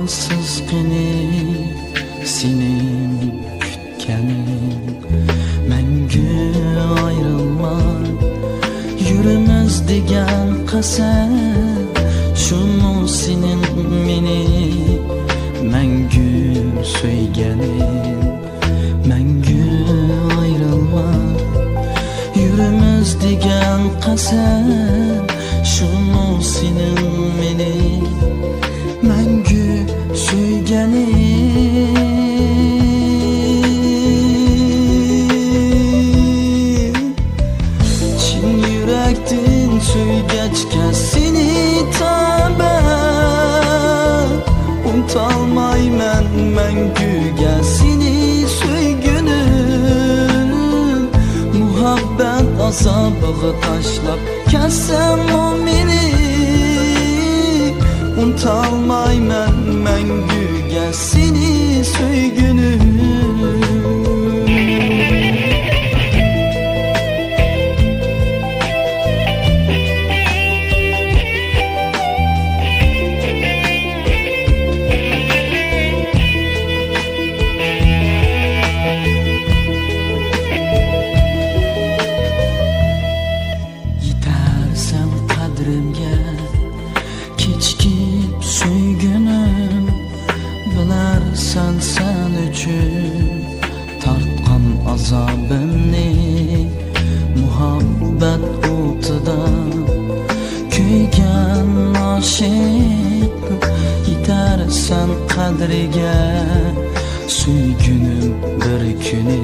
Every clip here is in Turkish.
sizgini senin kütkenin Мәңгі ayrılmay yürümez degan qasam Şunu senin meni мәңгі söygenin Мәңгі ayrılmay yürümez degan qasam Şunu senin meni мәңгі söygenin Çin yürektin söygeçke seni taban Unutalmayman мәңгüge seni söygünüm Muhabbet azabığı taşlap kessem o meni Unutalmayman мәңгüge seni söygünüm Yetersen kadrimge Keçkip söygünüm Bilersen sen üçün Tartkan azabını Muhabbet otıda Köygen aşık Yetersen kadrige Söygünüm bir günü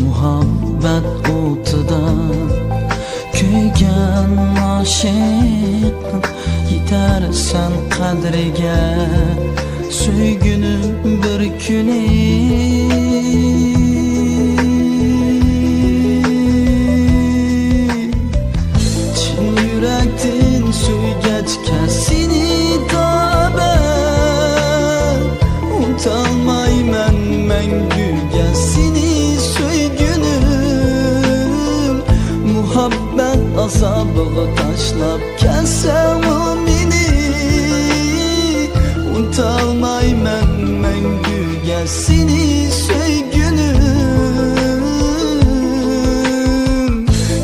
Muhabbet otıda Köygen aşık Yetersen kadrige Söygünüm bir günü Çin yürektin söygeçke seni taban Unutalmayman мәңгüge seni söygünüm Muhabbet azabığı taşlap kessem o meni Unutalmayman мәңгüge seni söygünüm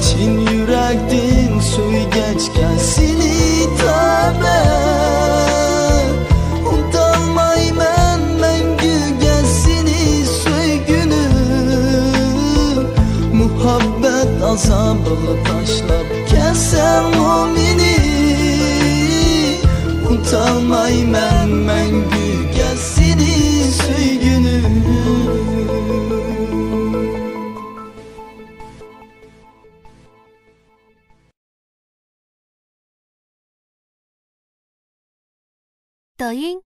Çin yürektin söygeçke seni taban Unutalmayman мәңгüge seni söygünüm Muhabbet azabığı taşlap kessem o meni Unutalmayman мәңгüge seni söygünüm抖音